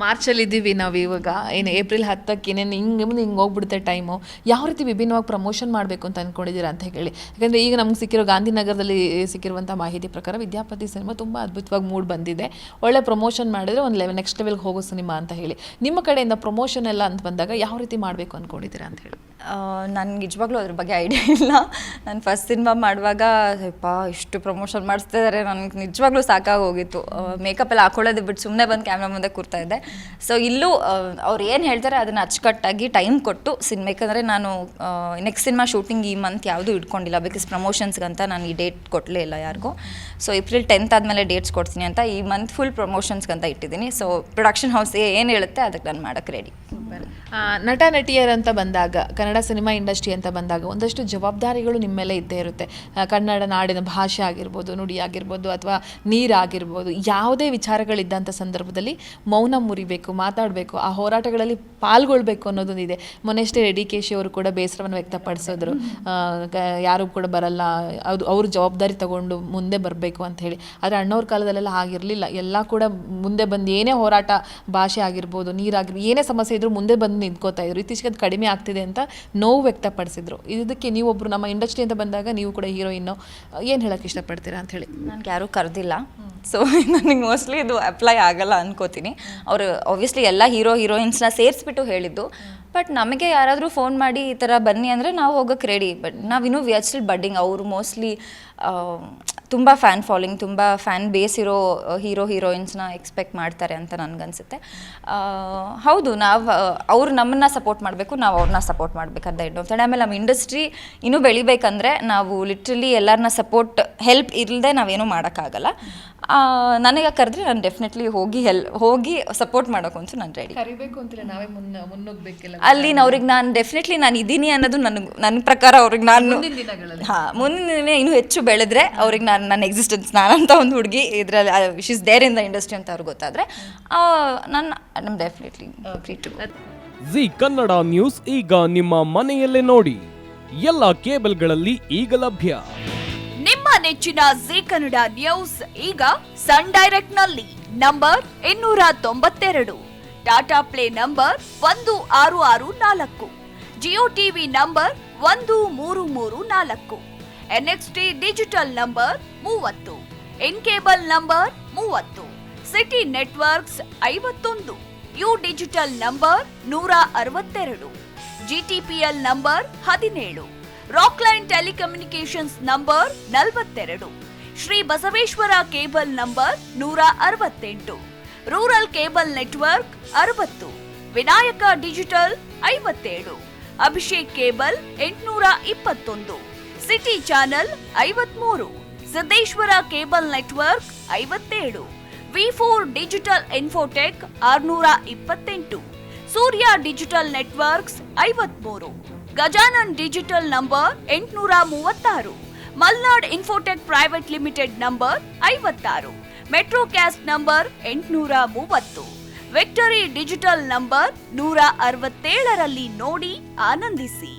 ಮಾರ್ಚಲ್ಲಿ ಇದ್ದೀವಿ ನಾವು ಇವಾಗ, ಏನು ಏಪ್ರಿಲ್ 10ಕ್ಕೆ ಇನ್ನೇನು ಹಿಂಗೆ ಹೋಗ್ಬಿಡುತ್ತೆ ಟೈಮು. ಯಾವ ರೀತಿ ವಿಭಿನ್ನವಾಗಿ ಪ್ರಮೋಷನ್ ಮಾಡಬೇಕು ಅಂತ ಅಂದ್ಕೊಂಡಿದ್ದೀರಾ ಅಂತ ಹೇಳಿ? ಯಾಕಂದರೆ ಈಗ ನಮ್ಗೆ ಸಿಕ್ಕಿರೋ ಗಾಂಧಿನಗರದಲ್ಲಿ ಸಿಕ್ಕಿರುವಂಥ ಮಾಹಿತಿ ಪ್ರಕಾರ ವಿದ್ಯಾಪತಿ ಸಿನಿಮಾ ತುಂಬ ಅದ್ಭುತವಾಗಿ ಮೂಡ್ ಬಂದಿದೆ, ಒಳ್ಳೆ ಪ್ರಮೋಷನ್ ಮಾಡಿದ್ರೆ ಒಂದು ನೆಕ್ಸ್ಟ್ ಲೆವೆಲ್ಗೆ ಹೋಗೋ ಸಿನಿಮಾ ಅಂತ ಹೇಳಿ. ನಿಮ್ಮ ಕಡೆಯಿಂದ ಪ್ರಮೋಷನ್ ಎಲ್ಲ ಅಂತ ಬಂದಾಗ ಯಾವ ರೀತಿ ಮಾಡಬೇಕು ಅಂದ್ಕೊಂಡಿದ್ದೀರಾ ಅಂತ ಹೇಳಿ? ನನಗೆ ನಿಜವಾಗ್ಲೂ ಅದ್ರ ಬಗ್ಗೆ ಐಡಿಯಾ ಇಲ್ಲ. ನಾನು ಫಸ್ಟ್ ಸಿನಿಮಾ ಮಾಡುವಾಗ ಇಷ್ಟು ಪ್ರಮೋಷನ್ ಮಾಡಿಸ್ತಾ ಇದ್ದಾರೆ, ನನಗೆ ನಿಜವಾಗ್ಲೂ ಸಾಕಾಗೋಗಿತ್ತು. ಮೇಕಪ್ ಎಲ್ಲ ಹಾಕೊಳ್ಳೋದು ಬಿಟ್ಟು ಸುಮ್ಮನೆ ಬಂದು ಕ್ಯಾಮ್ರಾ ಮುಂದೆ ಕೂರ್ತಾ ಇದ್ದೆ. ಸೊ ಇಲ್ಲೂ ಅವ್ರು ಏನು ಹೇಳ್ತಾರೆ ಅದನ್ನು ಅಚ್ಚುಕಟ್ಟಾಗಿ ಟೈಮ್ ಕೊಟ್ಟು ಸಿನಿಮಾ, ಯಾಕಂದರೆ ನಾನು ನೆಕ್ಸ್ಟ್ ಸಿನಿಮಾ ಶೂಟಿಂಗ್ ಈ ಮಂತ್ ಯಾವುದೂ ಇಟ್ಕೊಂಡಿಲ್ಲ, ಬಿಕಾಸ್ ಪ್ರಮೋಷನ್ಸ್ಗಂತ ನಾನು ಈ ಡೇಟ್ ಕೊಡಲೇ ಇಲ್ಲ ಯಾರಿಗೂ. ಸೊ ಏಪ್ರಿಲ್ 10th ಆದಮೇಲೆ ಡೇಟ್ಸ್ ಕೊಡ್ತೀನಿ ಅಂತ ಈ ಮಂತ್ ಫುಲ್ ಪ್ರಮೋಷನ್ಸ್ಗಂತ ಇಟ್ಟಿದ್ದೀನಿ. ಸೊ ಪ್ರೊಡಕ್ಷನ್ ಹೌಸ್ ಏನು ಹೇಳುತ್ತೆ ಅದಕ್ಕೆ ನಾನು ಮಾಡೋಕ್ಕೆ ರೆಡಿ. ನಟ ನಟಿಯರಂತ ಬಂದಾಗ, ಕನ್ನಡ ಸಿನಿಮಾ ಇಂಡಸ್ಟ್ರಿ ಅಂತ ಬಂದಾಗ ಒಂದಷ್ಟು ಜವಾಬ್ದಾರಿಗಳು ನಿಮ್ಮ ಮೇಲೆ ಇದ್ದೇ ಇರುತ್ತೆ. ಕನ್ನಡ ನಾಡಿನ ಭಾಷೆ ಆಗಿರ್ಬೋದು, ನುಡಿ ಆಗಿರ್ಬೋದು, ಅಥವಾ ನೀರಾಗಿರ್ಬೋದು, ಯಾವುದೇ ವಿಚಾರಗಳಿದ್ದಂಥ ಸಂದರ್ಭದಲ್ಲಿ ಮೌನ ಮುರಿಬೇಕು, ಮಾತಾಡಬೇಕು, ಆ ಹೋರಾಟಗಳಲ್ಲಿ ಪಾಲ್ಗೊಳ್ಬೇಕು ಅನ್ನೋದೊಂದಿದೆ. ಮೊನ್ನೆಷ್ಟೇ ಡಿ.ಕೆ.ಶಿ ಅವರು ಕೂಡ ಬೇಸರವನ್ನು ವ್ಯಕ್ತಪಡಿಸಿದ್ರು, ಯಾರು ಕೂಡ ಬರಲ್ಲ, ಅವ್ರ ಜವಾಬ್ದಾರಿ ತಗೊಂಡು ಮುಂದೆ ಬರಬೇಕು ಅಂತ ಹೇಳಿ. ಆದರೆ ಅಣ್ಣವ್ರ ಕಾಲದಲ್ಲೆಲ್ಲ ಆಗಿರಲಿಲ್ಲ, ಎಲ್ಲ ಕೂಡ ಮುಂದೆ ಬಂದು ಏನೇ ಹೋರಾಟ, ಭಾಷೆ ಆಗಿರ್ಬೋದು, ನೀರಾಗಿರ್ಬೋದು, ಏನೇ ಸಮಸ್ಯೆ ಇದ್ರೂ ಮುಂದೆ ಬಂದು ನಿಂತ್ಕೋತಾ ಇದ್ರು. ಇತ್ತೀಚೆಗೆ ಅದು ಕಡಿಮೆ ಆಗ್ತಿದೆ ಅಂತ ನೋವು ವ್ಯಕ್ತಪಡಿಸಿದ್ರು. ಇದಕ್ಕೆ ನೀವೊಬ್ಬರು ನಮ್ಮ ಇಂಡಸ್ಟ್ರಿ ಅಂತ ಬಂದಾಗ ನೀವು ಕೂಡ ಹೀರೋಯಿನ್ನು, ಏನು ಹೇಳೋಕ್ಕೆ ಇಷ್ಟಪಡ್ತೀರಾ ಅಂತ ಹೇಳಿ? ನನಗೆ ಯಾರೂ ಕರೆದಿಲ್ಲ, ಸೊ ನನಗೆ ಮೋಸ್ಟ್ಲಿ ಇದು ಅಪ್ಲೈ ಆಗಲ್ಲ ಅನ್ಕೋತೀನಿ. ಅವರು ಆಬ್ವಿಯಸ್ಲಿ ಎಲ್ಲ ಹೀರೋಯಿನ್ಸ್ನ ಸೇರಿಸ್ಬಿಟ್ಟು ಹೇಳಿದ್ದು. ಬಟ್ ನಮಗೆ ಯಾರಾದರೂ ಫೋನ್ ಮಾಡಿ ಈ ಥರ ಬನ್ನಿ ಅಂದರೆ ನಾವು ಹೋಗೋಕ್ಕೆ ರೆಡಿ. ಬಟ್ ನಾವಿನ್ನೂ ವಿ ಆರ್ ಸ್ಟಿಲ್ ಬಡ್ಡಿಂಗ್. ಅವರು ಮೋಸ್ಟ್ಲಿ ತುಂಬ ಫ್ಯಾನ್ ಫಾಲೋಯಿಂಗ್, ತುಂಬ ಫ್ಯಾನ್ ಬೇಸ್ ಇರೋ ಹೀರೋಯಿನ್ಸ್ನ ಎಕ್ಸ್ಪೆಕ್ಟ್ ಮಾಡ್ತಾರೆ ಅಂತ ನನಗನ್ಸುತ್ತೆ. ಹೌದು, ಅವ್ರು ನಮ್ಮನ್ನು ಸಪೋರ್ಟ್ ಮಾಡಬೇಕು, ನಾವು ಅವ್ರನ್ನ ಸಪೋರ್ಟ್ ಮಾಡಬೇಕು at the end of the day. ಆಮೇಲೆ ನಮ್ಮ ಇಂಡಸ್ಟ್ರಿ ಇನ್ನೂ ಬೆಳಿಬೇಕಂದ್ರೆ ನಾವು ಲಿಟ್ರಲಿ ಎಲ್ಲರನ್ನ ಸಪೋರ್ಟ್ ಹೆಲ್ಪ್ ಇಲ್ಲದೆ ನಾವೇನೂ ಮಾಡೋಕ್ಕಾಗಲ್ಲ. ನನಗೆ ಕರೆದ್ರೆ ನಾನು ಡೆಫಿನೆಟ್ಲಿ ಹೋಗಿ ಸಪೋರ್ಟ್ ಮಾಡೋಕ್ಕಂತೂ ನಾನು ರೆಡಿ. ಕರಿಬೇಕು ಅಂತಿಲ್ಲ, ನಾವೇ ಮುನ್ನೋಗ್ಬೇಕಿಲ್ಲ ಅಲ್ಲಿ ಅವ್ರಿಗೆ ನಾನು ಡೆಫಿನೆಟ್ಲಿ ನಾನು ಇದ್ದೀನಿ ಅನ್ನೋದು ನನ್ನ ಪ್ರಕಾರ ಅವ್ರಿಗೆ ನಾನು ಮುಂದಿನ ದಿನ ಇನ್ನೂ ಹೆಚ್ಚು ಬೆಳೆದ್ರೆ ಅವ್ರಿಗೆ ನನ್ನ ಎಕ್ಸಿಸ್ಟೆನ್ಸ್, ನಾನಂತ ಒಂದು ಹುಡುಗಿ ಇದರಲ್ಲಿ she is there in the industry ಅಂತ ಅವ್ರಿಗೆ ಗೊತ್ತಾದರೆ ನಾನು definitely free to go. Zee Kannada news ಈಗ ನಿಮ್ಮ ಮನೆಯಲ್ಲೇ ನೋಡಿ, ಎಲ್ಲ ಕೇಬಲ್ಗಳಲ್ಲಿ ಈಗ ಲಭ್ಯ. ನಿಮ್ಮ ನೆಚ್ಚಿನ ಜಿ ಕನ್ನಡ ನ್ಯೂಸ್ ಈಗ ಸನ್ ಡೈರೆಕ್ಟ್ ನಲ್ಲಿ number 292, Tata play number 1664, Jio TV number 1334, NXT digital number 30, in cable number 30, city networks 51, U digital number 162, GTPL number 17, Rockline telecommunications number 42, Shri Basaveshwara cable number 168, rural cable network 60, Vinayaka digital 57, Abhishek cable 821, city channel 53, Siddeshwara cable network 57, V4 digital Infotech 628, Surya digital networks 53, Gajanan digital number 836, Malnad Infotech private limited number 56, Metrocast number 830, Victory Digital number 167ರಲ್ಲಿ ನೋಡಿ ಆನಂದಿಸಿ.